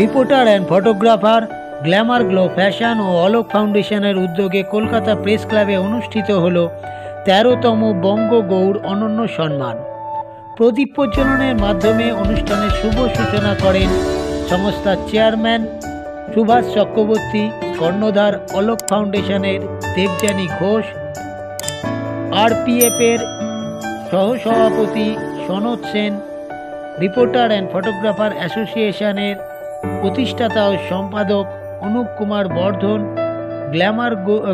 Reporter and photographer, glamour glow fashion ও অলোক ফাউন্ডেশনের উদ্যোগে কলকাতা প্রেস ক্লাবে অনুষ্ঠিত হল ১৩তম বঙ্গগৌর অনন্য সম্মান। প্রদীপ প্রজ্বলনের মাধ্যমে অনুষ্ঠানের শুভ সূচনা করেন সংস্থার চেয়ারম্যান সুভাষ চক্রবর্তী, কর্ণধার অলোক ফাউন্ডেশনের দেবযানী ঘোষ, আরপিএফের সহসভাপতি সনদ সেন, রিপোর্টার অ্যান্ড ফটোগ্রাফার অ্যাসোসিয়েশনের প্রতিষ্ঠাতা ও সম্পাদক অনুপ কুমার বর্ধন, গ্ল্যামার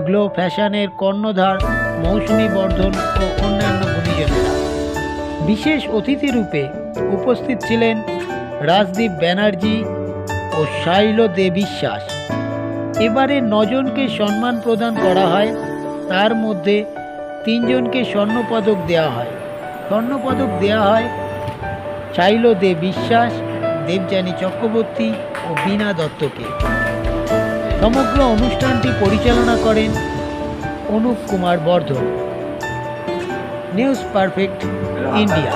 গ্লো ফ্যাশনের কর্ণধার মৌসুমী বর্ধন ও অন্যান্য গুণীজনেরা। বিশেষ অতিথি রূপে উপস্থিত ছিলেন রাজদীপ ব্যানার্জি ও শাইল দে বিশ্বাস। এবারে ৯ জনকে সম্মান প্রদান করা হয়, তার মধ্যে ৩ জনকে স্বর্ণপদক দেওয়া হয়। স্বর্ণপদক দেওয়া হয় শাইল দে বিশ্বাস, দেবযানী চক্রবর্তী ও বীণা দত্তকে। সমগ্র অনুষ্ঠানটি পরিচালনা করেন Anup Kumar Bardhan. News perfect India.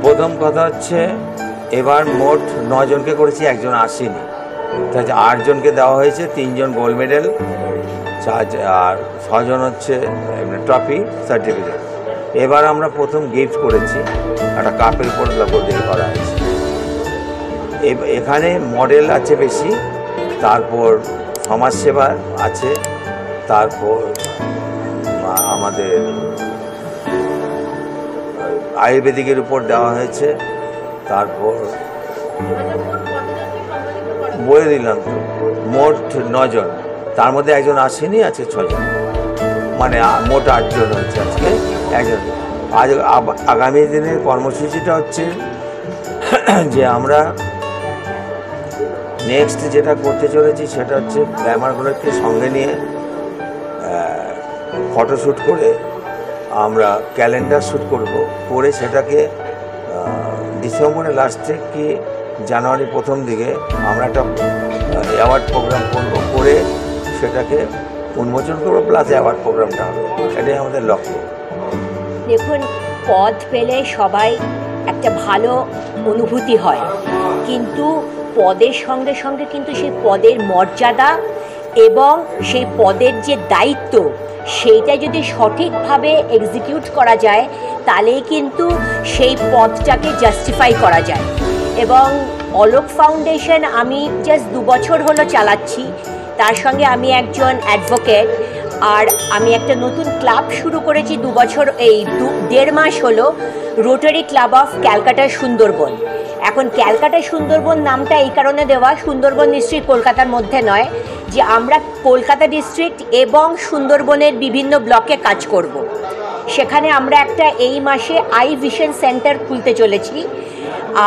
প্রথম কথা হচ্ছে এবার মোট ৯ জনকে করেছি, একজন আসেনি, তাই ৮ জনকে দেওয়া হয়েছে। ৩ জন গোল্ড মেডেল, আর ৬ জন হচ্ছে ট্রফি সার্টিফিকেট। এবার আমরা প্রথম গিফট করেছি, একটা কাপের উপর দিয়ে করা হয়েছে। এখানে মডেল আছে বেশি, তারপর সমাজসেবা আছে, তারপর আমাদের আয়ুর্বেদিকের উপর দেওয়া হয়েছে, তারপর বলে দিলাম তো মোট ৯ জন, তার মধ্যে একজন আসেনি, আছে ৬ জন, মানে মোট ৮ জন হয়েছে আজকে একজন। আজ আগামী দিনের কর্মসূচিটা হচ্ছে যে আমরা নেক্সট যেটা করতে চলেছি সেটা হচ্ছে গ্ল্যামারগুলোকে সঙ্গে নিয়ে ফটোশ্যুট করে আমরা ক্যালেন্ডার শ্যুট করব, করে সেটাকে ডিসেম্বরের লাস্টে কি জানুয়ারি প্রথম দিকে আমরা একটা অ্যাওয়ার্ড প্রোগ্রাম করবো, করে সেটাকে উন্মোচন করবো, প্লাস অ্যাওয়ার্ড প্রোগ্রামটা হবে, এটাই আমাদের লক্ষ্য। দেখুন, পদ পেলে সবাই একটা ভালো অনুভূতি হয়, কিন্তু পদের সঙ্গে সঙ্গে কিন্তু সেই পদের মর্যাদা এবং সেই পদের যে দায়িত্ব সেইটা যদি সঠিকভাবে এক্সিকিউট করা যায় তাহলেই কিন্তু সেই পদটাকে জাস্টিফাই করা যায়। এবং অলোক ফাউন্ডেশন আমি জাস্ট 2 বছর হলো চালাচ্ছি, তার সঙ্গে আমি একজন অ্যাডভোকেট, আর আমি একটা নতুন ক্লাব শুরু করেছি 2 বছর, এই 1.5 মাস হলো, rotary club of Calcutta Sundarban. এখন ক্যালকাটা সুন্দরবন নামটা এই কারণে দেওয়া, সুন্দরবন ডিস্ট্রিক্ট কলকাতার মধ্যে নয়, যে আমরা কলকাতা ডিস্ট্রিক্ট এবং সুন্দরবনের বিভিন্ন ব্লকে কাজ করব। সেখানে আমরা একটা এই মাসে আই ভিশন সেন্টার খুলতে চলেছি,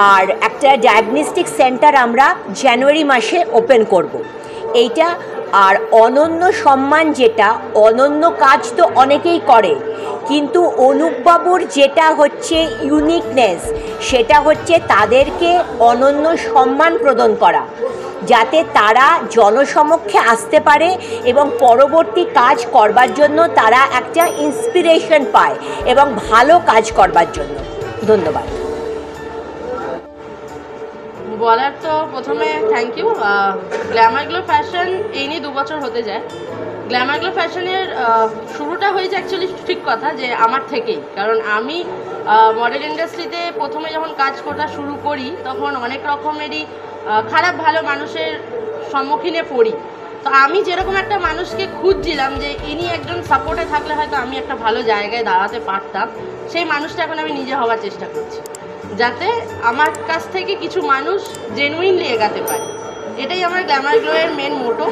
আর একটা ডায়াগনস্টিক সেন্টার আমরা জানুয়ারি মাসে ওপেন করব। এইটা আর অনন্য সম্মান, যেটা অনন্য কাজ তো অনেকেই করে, কিন্তু অনুপবাবুর যেটা হচ্ছে ইউনিকনেস, সেটা হচ্ছে তাদেরকে অনন্য সম্মান প্রদান করা, যাতে তারা জনসমক্ষে আসতে পারে এবং পরবর্তী কাজ করবার জন্য তারা একটা ইন্সপিরেশন পায় এবং ভালো কাজ করবার জন্য। ধন্যবাদ। বলার তো প্রথমে thank you. Glamour glow fashion এই নিয়ে 2 বছর হতে যায়। গ্ল্যামার গ্লো ফ্যাশনের শুরুটা হয়েছে অ্যাকচুয়ালি ঠিক কথা যে আমার থেকেই, কারণ আমি মডেল ইন্ডাস্ট্রিতে প্রথমে যখন কাজ করা শুরু করি তখন অনেক রকমেরই খারাপ ভালো মানুষের সম্মুখীনে পড়ি। তো আমি যেরকম একটা মানুষকে খুঁজছিলাম যে ইনি একজন সাপোর্টে থাকলে হয়তো আমি একটা ভালো জায়গায় দাঁড়াতে পারতাম, সেই মানুষটা এখন আমি নিজে হওয়ার চেষ্টা করছি, যাতে আমার কাছ থেকে কিছু মানুষ জেনুইনলি এগাতে পারে। এটাই আমার গ্ল্যামার গ্লোয়ের মেন মোটো।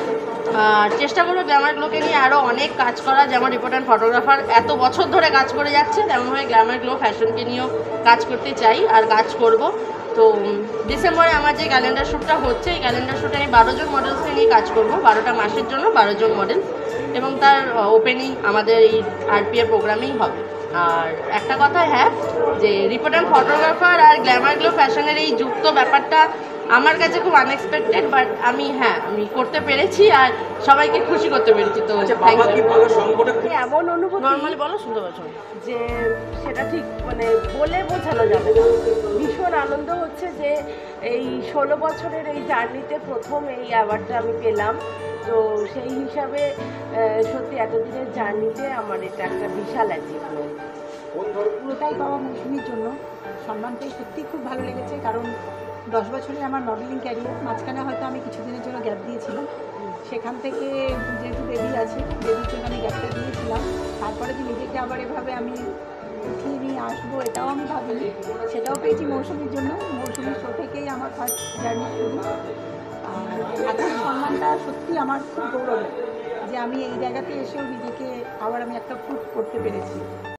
আর চেষ্টা করবো গ্ল্যামার গ্লোকে নিয়ে আরও অনেক কাজ করা, যেমন রিপোর্টার ফটোগ্রাফার এত বছর ধরে কাজ করে যাচ্ছে, তেমনভাবে গ্ল্যামার গ্লো ফ্যাশনকে নিয়েও কাজ করতে চাই আর কাজ করব। তো ডিসেম্বরে আমার যে ক্যালেন্ডার শ্যুটটা হচ্ছে, এই ক্যালেন্ডার শ্যুটে আমি 12 জন মডেলসকে নিয়ে কাজ করব, 12টা মাসের জন্য 12 জন মডেল, এবং তার ওপেনিং আমাদের এই আরপিএর প্রোগ্রামেই হবে। আর একটা কথা, হ্যাঁ, যে রিপোর্টার ফটোগ্রাফার আর গ্ল্যামার গ্লো ফ্যাশনের এই যুক্ত ব্যাপারটা আমার কাছে খুব আনএক্সপেক্টেড, বাট আমি করতে পেরেছি আর সবাইকে খুশি করতে পেরেছি। তো এমন অনুভূতি, নর্মালি বলো, শুনতে পাচ্ছ, যে সেটা ঠিক মানে বলে বোঝানো যাবে না। ভীষণ আনন্দ হচ্ছে যে এই 16 বছরের এই জার্নিতে প্রথম এই অ্যাওয়ার্ডটা আমি পেলাম। তো সেই হিসাবে সত্যি এতদিনের জার্নিতে আমার এটা একটা বিশাল অ্যাচিভমেন্ট। পুরোটাই পাওয়া মৌসুমীর জন্য সম্মান পেয়ে সত্যিই খুব ভালো লেগেছে, কারণ 10 বছরের আমার মডেলিং ক্যারিয়ার, মাঝখানে হয়তো আমি কিছুদিনের জন্য গ্যাপ দিয়েছিলাম, সেখান থেকে যেহেতু বেবি আছে, বেবির জন্য আমি গ্যাপটা দিয়েছিলাম, তারপরে যে নিজেকে আবার এভাবে আমি উঠিয়ে নিয়ে আসবো এটাও আমি ভাবিনি, সেটাও পেয়েছি মৌসুমীর জন্য। মৌসুমীর শো থেকেই আমার ফার্স্ট জার্নি শুরু, আর আজকের সম্মানটা সত্যি আমার খুব গৌরবের যে আমি এই জায়গাতে এসেও নিজেকে আবার আমি একটা প্রুভ করতে পেরেছি।